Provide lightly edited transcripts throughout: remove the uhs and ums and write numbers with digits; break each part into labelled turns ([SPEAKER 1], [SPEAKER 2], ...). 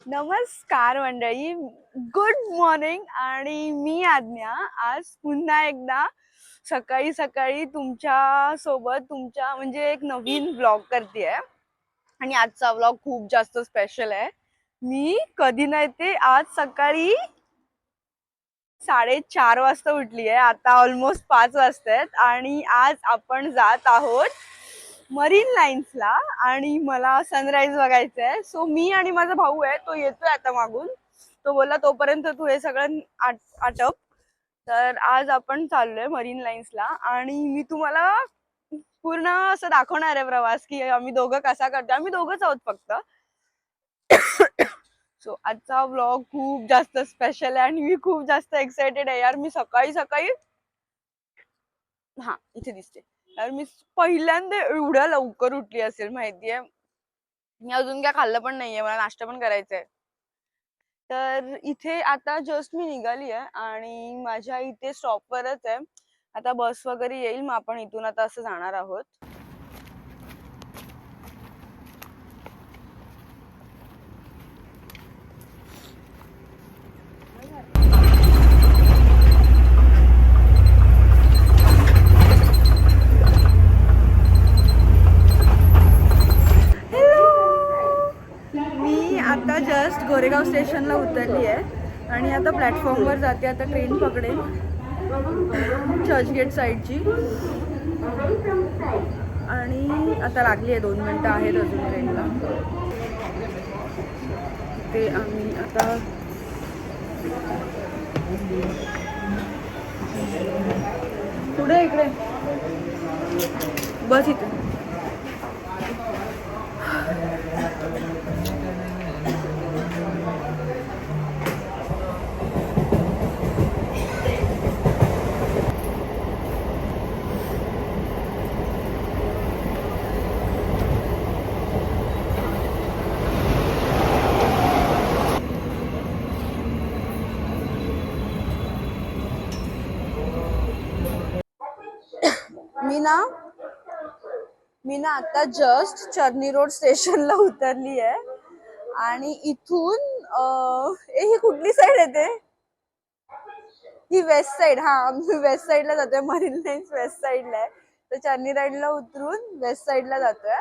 [SPEAKER 1] नमस्कार मंडळी, good morning. आणि मी आज्ञा आज पुन्हा एकदा सकाळी सकाळी तुमच्या सोबत तुमच्या म्हणजे एक नवीन व्लॉग करते. आणि आजचा व्लॉग खूप जास्त स्पेशल आहे. मी कधी नाही ते आज सकाळी 4:30 वाजता उठली आहे. आता ऑलमोस्ट 5 वाजतायत आणि आज आपण जात आहोत मरीन लाईन्सला आणि मला सनराईज बघायचं आहे. सो मी आणि माझा भाऊ आहे, तो येतोय आता मागून. तो बोलला तोपर्यंत तू हे सगळं आटप. तर आज आपण चाललोय मरीन लाईन्सला आणि मी तुम्हाला पूर्ण असं दाखवणार आहे प्रवास की आम्ही दोघं कसा करतो. आम्ही दोघंच आहोत फक्त. सो आजचा व्लॉग खूप जास्त स्पेशल आहे आणि मी खूप जास्त एक्साइटेड आहे यार. मी सकाळी सकाळी हा इथे दिसते यार, मी पहिल्यांदा एवढ्या लवकर उठली असेल माहितीये. मी अजून काय खाल्लं पण नाहीये, मला नाश्ता पण करायचा आहे. तर इथे आता जस्ट मी निघाली आहे आणि माझ्या इथे स्टॉपवरच आहे. आता बस वगैरे येईल, मग आपण इथून आता असं जाणार आहोत. मी आता जस्ट गोरेगाव स्टेशनला उतरली आहे आणि आता प्लॅटफॉर्मवर जाते. आता ट्रेन पकडेल चर्चगेट साईडची आणि आता लागली आहे 2 मिनिटं आहेत अजून ट्रेनला. ते आम्ही आता पुढे इकडे बस इथे. मी ना आता जस्ट चर्नी रोड स्टेशनला उतरली आहे आणि इथून ही कुठली साईड येते? ही वेस्ट साईड. हा, आम्ही वेस्ट साईडला जातोय. मरीन लाईन्स वेस्ट साईडला आहे. तर चर्नी राईडला उतरून वेस्ट साईडला जातोय.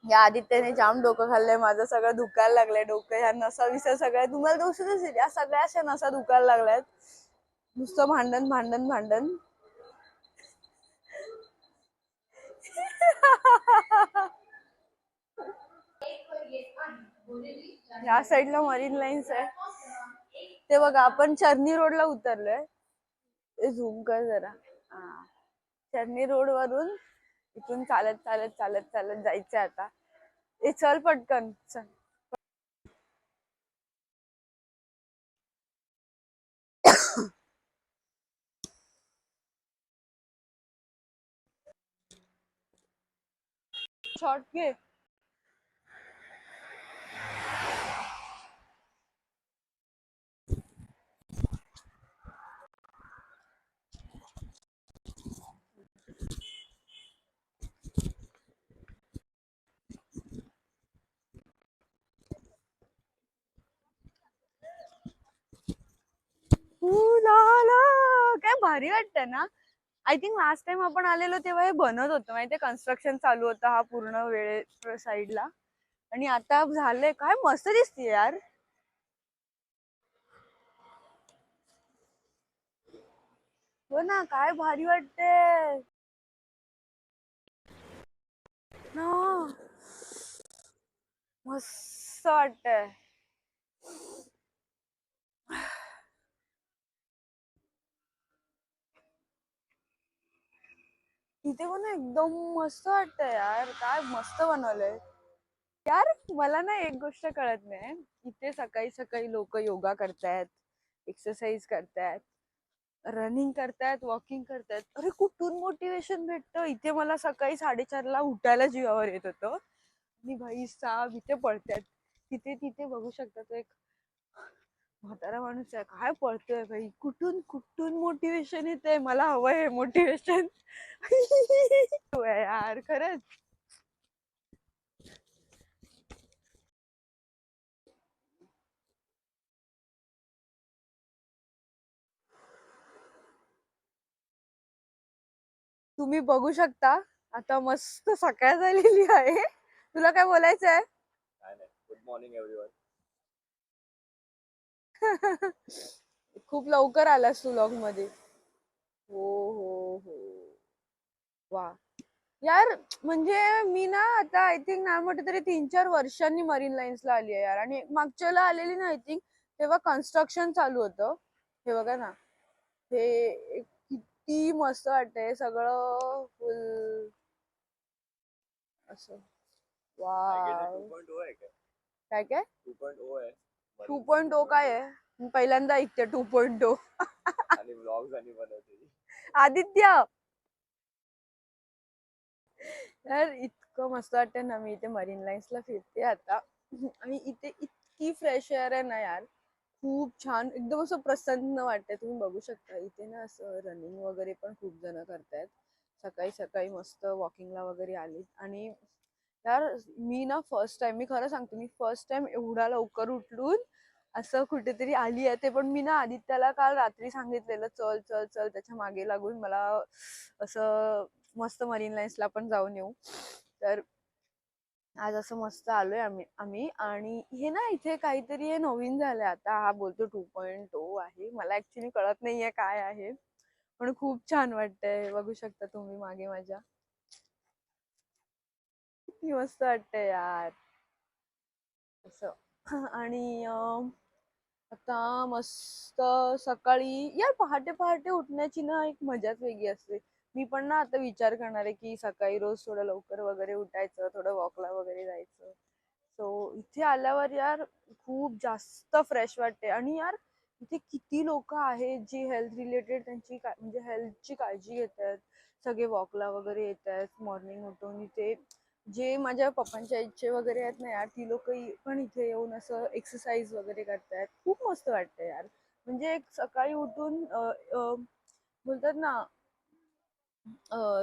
[SPEAKER 1] या आदित्यने जाम डोकं खाल्लंय माझं, सगळं दुखायला लागलंय डोकं. ह्या नसा विसा सगळ्या तुम्हाला दोषच असेल, या सगळ्या अशा नसा दुखायला लागल्यात. नुसतं भांडण भांडण भांडण. या साईडला मरीन लाईन्स आहे. ते बघा, आपण चर्नी रोडला उतरलोय. झूम कर जरा. हा, चर्नी रोड वरून इथून चालत चालत चालत चालत जायचंय आता. ए चल पटकन चल. शॉर्ट घे. काय भारी वाटतंय ना. आय थिंक लास्ट टाइम आपण आलेलो तेव्हा हे बनत होतं माहितीये, कन्स्ट्रक्शन चालू होतं हा पूर्ण वेळे साईडला. आणि आता झालंय. काय मस्त दिसते यार. हो ना, काय भारी वाटते ना. मस्त वाटतंय. इथे पण एकदम मस्त वाटतंय यार. काय मस्त बनवलंय यार. मला ना एक गोष्ट कळत नाही, इथे सकाळी सकाळी लोक योगा करतायत, एक्सरसाइज करतायत, रनिंग करतायत, वॉकिंग करतायत. अरे कुठून मोटिवेशन भेटतं? इथे मला सकाळी 4:30ला उठायला जीवावर येत होतं. मी भाई साब इथे पळतायत. तिथे तिथे बघू शकता, तो एक म्हातारा माणूस आहे, काय पळतोय भाई. कुठून कुठून मोटिवेशन येतंय? मला हवंय मोटिवेशन. यार खरंच. तुम्ही बघू शकता आता मस्त सकाळ झालेली आहे. तुला काय बोलायचं आहे?
[SPEAKER 2] Good morning everyone.
[SPEAKER 1] खूप लवकर आलास तू व्लॉग मध्ये. हो हो हो. वा यार, म्हणजे मी ना आता आय थिंक नाही म्हटलं तरी 3-4 वर्षांनी मरीन लाईन्सला आली आहे यार. आणि मागच्याला आलेली ना आय थिंक, तेव्हा कन्स्ट्रक्शन चालू होतं. हे बघा ना, हे किती मस्त वाटतंय सगळं फुल असं.
[SPEAKER 2] I guess
[SPEAKER 1] wow.
[SPEAKER 2] 2.0 आहे काय?
[SPEAKER 1] काय काय
[SPEAKER 2] 2.0 आहे.
[SPEAKER 1] 2.0 काय आहे? मी पहिल्यांदा ऐकते 2.0.
[SPEAKER 2] आणि व्लॉग्स आणि बनवते.
[SPEAKER 1] आदित्य, यार इतकं मस्त वाटतं ना. मी इथे मरीन लाईन्सला फिरते आता आणि इथे इतकी फ्रेश एअर आहे ना यार. खूप छान, एकदम असं प्रसन्न वाटतंय. तुम्ही बघू शकता इथे ना असं रनिंग वगैरे पण खूप जण करतायत. सकाळी सकाळी मस्त वॉकिंगला वगैरे आली. आणि यार मी ना फर्स्ट टाइम, मी खरं सांगते, मी फर्स्ट टाइम एवढा लवकर उठलून असं कुठेतरी आली आहे. ते पण मी ना आदित्याला काल रात्री सांगितलेलं चल चल चल, त्याच्या मागे लागून मला असं मस्त मरीन लाईन्सला पण जाऊन येऊ. तर आज असं मस्त आलोय आम्ही. आणि हे ना इथे काहीतरी हे नवीन झालंय आता. हा बोलतो 2.0 आहे, मला ऍक्च्युली कळत नाहीये काय आहे, पण खूप छान वाटतंय. बघू शकता तुम्ही मागे माझ्या, किती मस्त वाटतंय यार असं. आणि आता मस्त सकाळी यार पहाटे पहाटे उठण्याची ना एक मजाच वेगळी असते. मी पण ना आता विचार करणार आहे की सकाळी रोज थोडं लवकर वगैरे उठायचं, थोडं वॉकला वगैरे जायचं. सो इथे आल्यावर यार खूप जास्त फ्रेश वाटते. आणि यार इथे किती लोक आहेत जी हेल्थ रिलेटेड त्यांची म्हणजे हेल्थची काळजी घेतात. सगळे वॉकला वगैरे येत आहेत मॉर्निंग उठून. इथे जे माझ्या पप्पांच्या इच्छे वगैरे आहेत ना यार, ती लोक पण इथे येऊन असं एक्सरसाइज वगैरे करतायत. खूप मस्त वाटतं यार. म्हणजे एक सकाळी उठून बोलतात ना,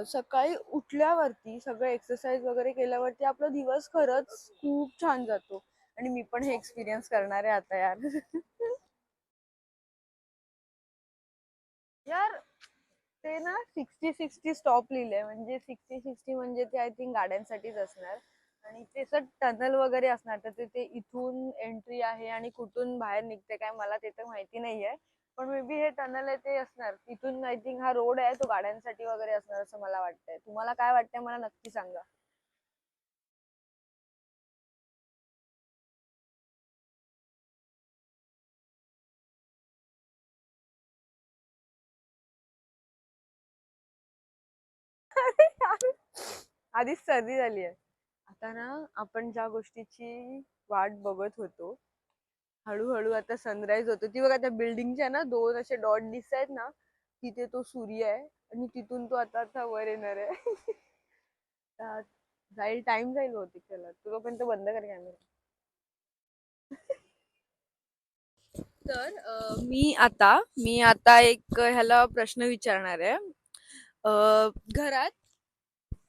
[SPEAKER 1] सकाळी उठल्यावरती सगळं एक्सरसाइज वगैरे केल्यावरती आपला दिवस खरंच खूप छान जातो. आणि मी पण हे एक्सपिरियन्स करणार आहे आता यार. यार ते ना 60-60 स्टॉप लिहिलंय, म्हणजे 60-60 म्हणजे ते आय थिंक गाड्यांसाठीच असणार. आणि ते टनल वगैरे असणार, तर ते इथून एंट्री आहे आणि कुठून बाहेर निघते काय मला ते तर माहिती नाहीये. पण मे बी हे टनल आहे ते असणार. इथून आय थिंक हा रोड आहे तो गाड्यांसाठी वगैरे असणार असं मला वाटतंय. तुम्हाला काय वाटतंय मला नक्की सांगा. आधीच सर्दी झाली आहे. आता ना आपण ज्या गोष्टीची वाट बघत होतो, हळूहळू आता सनराईज होतो. ती बघा त्या बिल्डिंगच्या ना 2 असे डॉट दिसत आहेत ना, तिथे तो सूर्य आहे. आणि तिथून तो आता आता वर येणार आहे. आता जाईल, टाइम जाईल बहुतेक त्याला. तोपर्यंत बंद कर कॅमेरा. तर मी आता एक ह्याला प्रश्न विचारणार आहे. घरात,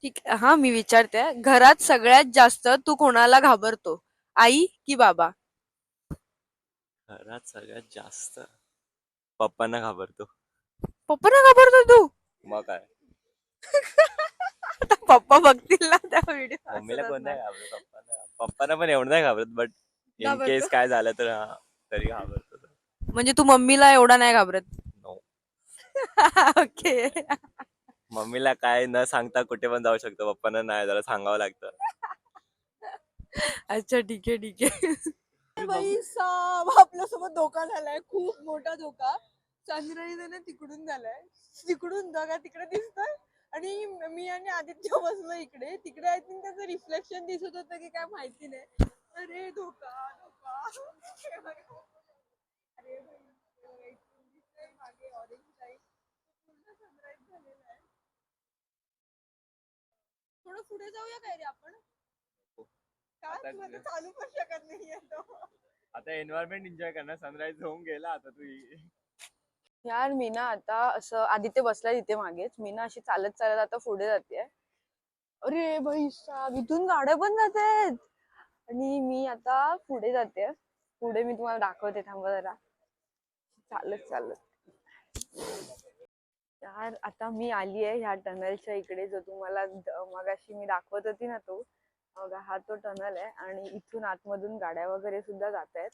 [SPEAKER 1] ठीक हा मी विचारते, घरात सगळ्यात जास्त तू कोणाला घाबरतो, आई की बाबा?
[SPEAKER 2] घरात सगळ्यात जास्त पप्पांना घाबरतो.
[SPEAKER 1] पप्पांना घाबरतो तू?
[SPEAKER 2] मग काय,
[SPEAKER 1] आता पप्पा बघतील ना त्या व्हिडिओ,
[SPEAKER 2] मम्मीला
[SPEAKER 1] असंच
[SPEAKER 2] कोण
[SPEAKER 1] असणार.
[SPEAKER 2] नाही घाबरत, पप्पांना पण एवढं नाही घाबरत, बट इन
[SPEAKER 1] घाबरतो
[SPEAKER 2] केस काय झालं तर हा, तरी घाबरतो.
[SPEAKER 1] म्हणजे तू मम्मीला एवढा नाही घाबरत?
[SPEAKER 2] नो.
[SPEAKER 1] ओके.
[SPEAKER 2] मम्मीला काय न सांगता कुठे पण जाऊ शकतो, पप्पांना नाही, जरा सांगावं लागतं.
[SPEAKER 1] अच्छा ठीक आहे ठीक आहे. बाई साब, आपल्यासोबत धोका झालाय, खूप मोठा धोका. सनराईज आहे ना तिकडून झालाय, तिकडून बघा तिकडे दिसतोय. आणि मी आणि आदित्य बसलो इकडे, तिकडे आय थिंक त्याचं रिफ्लेक्शन दिसत होतं की काय माहिती नाही. अरे धोका धोका. हे बघा. अरे भाई, हे बघा, इकडून दिसतंय मागे ऑरेंज लाईट. पूर्ण सनराईज झालेला आहे. थोडं पुढे जाऊया काय रे आपण? काय
[SPEAKER 2] आता
[SPEAKER 1] तू आता चालू पण शकत नाहीये तो.
[SPEAKER 2] आता एन्व्हायरमेंट एन्जॉय करणार, सनराईज होऊन गेला आता तू.
[SPEAKER 1] यार मी ना आता असं, आदित्य बसलाय तिथे मागेच, मी ना अशी चालत चालत आता पुढे जाते. अरे भाई साहब, इथून गाड्या पण जात आहेत. आणि मी आता पुढे जाते. पुढे मी तुम्हाला दाखवते, थांबा जरा. चालत चालत यार आता मी आली आहे ह्या टनलच्या इकडे, जो तुम्हाला मगाशी मी दाखवत होती ना, तो बघा हा तो टनल आहे. आणि इथून आतमधून गाड्या वगैरे सुद्धा जात आहेत.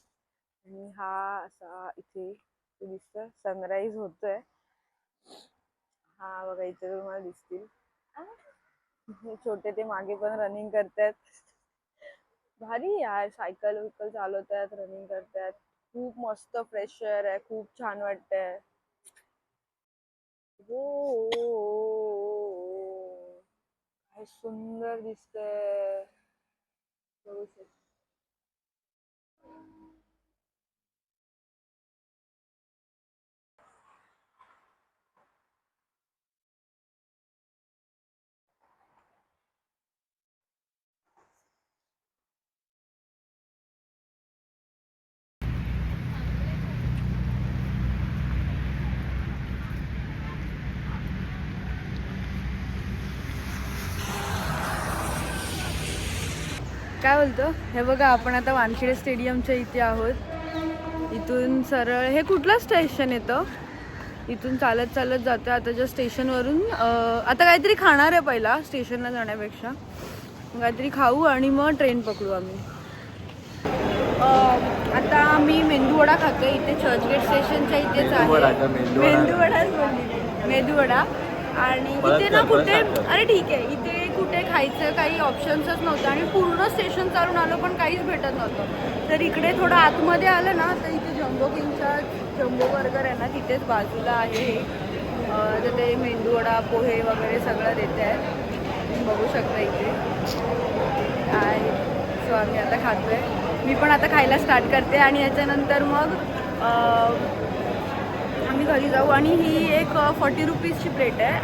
[SPEAKER 1] आणि हा असा इथे दिसतं सनराईज होतोय. हा बघा इथे तुम्हाला दिसतील हे छोटे, ते मागे पण रनिंग करतायत. भारी यार, सायकल विकल चालवतायत, रनिंग करतायत. खूप मस्त फ्रेश एअर आहे, खूप छान वाटतंय. काय सुंदर दिसतंय. बघू शकता. काय बोलतो? हे बघा आपण आता वानखेडे स्टेडियमच्या इथे आहोत. इथून सरळ हे कुठलं स्टेशन येतं? इथून चालत चालत जातो आता. ज्या स्टेशनवरून आता काहीतरी खाणार आहे पहिला स्टेशनला जाण्यापेक्षा. काहीतरी खाऊ आणि मग ट्रेन पकडू आम्ही. आता मी मेंदूवडा खातोय. इथे चर्चगेट स्टेशनच्या इथेच आहे. मेंदूवडाच बोलली, मेंदूवडा. आणि इथे ना कुठे, अरे ठीक आहे, इथे कुठे खायचं काही ऑप्शन्सच नव्हतं. आणि पूर्ण स्टेशन चालून आलो पण काहीच भेटत नव्हतं. तर इकडे थोडं आतमध्ये आलं ना, तर इथे जम्बो किंगचा जम्बो बर्गर आहे ना, तिथेच बाजूला आहे. तर ते मेंदूवडा, पोहे वगैरे सगळं देते आहे. बघू शकता इथे आहे. सो आम्ही आता खातोय. मी पण आता खायला स्टार्ट करते आणि याच्यानंतर मग आम्ही घरी जाऊ. आणि ही एक 40 रुपीजची प्लेट आहे.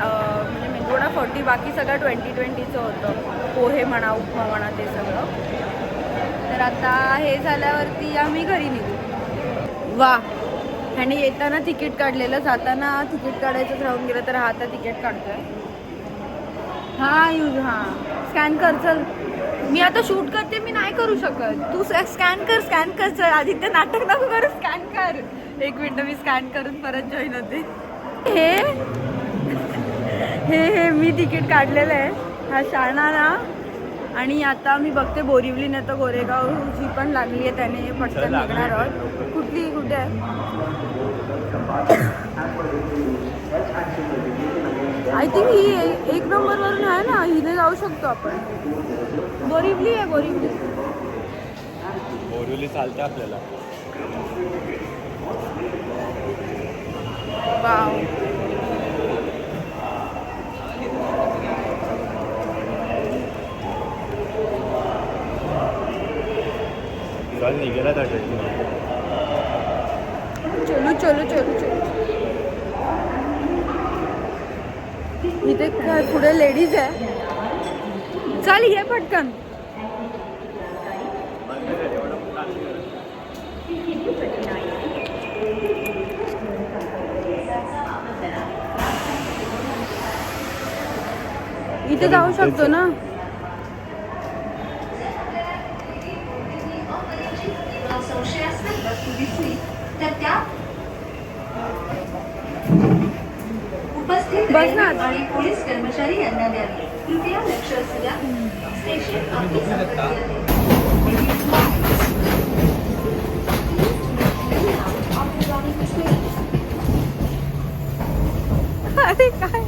[SPEAKER 1] म्हणजे मेंदूवडा 40, बाकी सगळं 20-20चं होतं. पोहे म्हणा, उपमा म्हणा, ते सगळं. तर आता हे झाल्यावरती आम्ही घरी निघू. वा, ह्याने येताना तिकीट काढलेलं, जाताना तिकीट काढायचं राहून गेलं, तर हा आता तिकीट काढतोय. हां स्कॅन कर. चल, मी आता शूट करते, मी नाही करू शकत. तू स्कॅन कर, स्कॅन कर. चल आदित्य, नाटक नको करू, स्कॅन कर. एक मिनिट, मी स्कॅन करून परत जॉईन होते. हे हे हे मी तिकीट काढलेलं आहे. हा शाळा ना. आणि आता मी बघते बोरिवली नाही तर गोरेगाव जी पण लागली आहे त्याने पटकन निघणार आहोत. कुठली, कुठे आहे? आय थिंक ही एक नंबरवरून आहे ना, हिने जाऊ शकतो आपण. बोरिवली आहे, बोरिवली.
[SPEAKER 2] बोरिवली चालते आपल्याला.
[SPEAKER 1] वाव,
[SPEAKER 2] निघायला
[SPEAKER 1] चलो चलो चलो चलो. इथे काय पुढे लेडीज आहे. चल ये पटकन. इथे जाऊ शकतो ना. बस ना.
[SPEAKER 3] आणि पोलीस कर्मचारी यांना द्यावी. कृपया लक्ष असू द्या. स्टेशन आपली संपत्ती आहे.
[SPEAKER 1] अरे काय,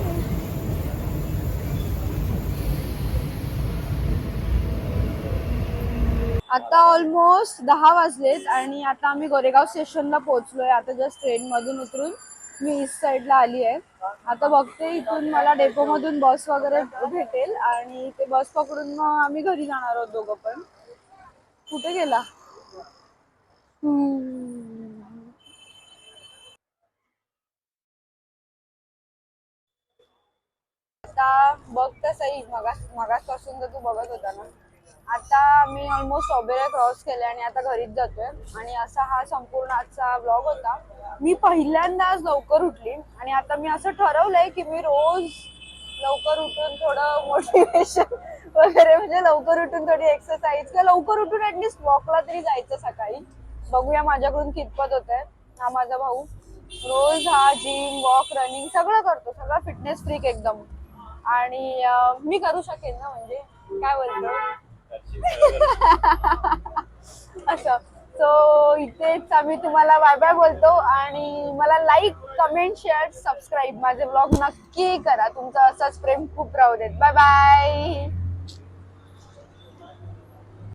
[SPEAKER 1] आता ऑलमोस्ट 10 वाजलेत आणि आता आम्ही गोरेगाव स्टेशनला पोहोचलोय. आता जस्ट ट्रेन मधून उतरून मी ईस्ट साईडला आली आहे. आता बघते इथून मला डेपो मधून बस वगैरे भेटेल आणि ते बस पकडून मग आम्ही घरी जाणार आहोत दोघं पण. कुठे गेला? आता बघ तर सही, मगासपासून तर तू बघत होता ना. आता मी ऑलमोस्ट ऑबेरा क्रॉस केले आणि आता घरीच जातोय. आणि असा हा संपूर्ण आजचा व्लॉग होता. मी पहिल्यांदा आज लवकर उठली आणि आता मी असं ठरवलंय की मी रोज लवकर उठून थोडं मोटिवेशन वगैरे, म्हणजे लवकर उठून थोडी एक्सरसाइज किंवा लवकर उठून ऍटलीस्ट वॉकला तरी जायचं सकाळी. बघूया माझ्याकडून कितपत होतंय. हा माझा भाऊ रोज हा जिम वॉक रनिंग सगळं करतो, सगळं फिटनेस फ्रीक एकदम. आणि मी करू शकेन ना, म्हणजे काय बोलतो असं. सो इथेच आम्ही तुम्हाला बाय बाय बोलतो आणि मला लाईक कमेंट शेअर सबस्क्राईब माझे ब्लॉग नक्की करा. तुमचं असंच प्रेम खूप राहू देत. Bye bye.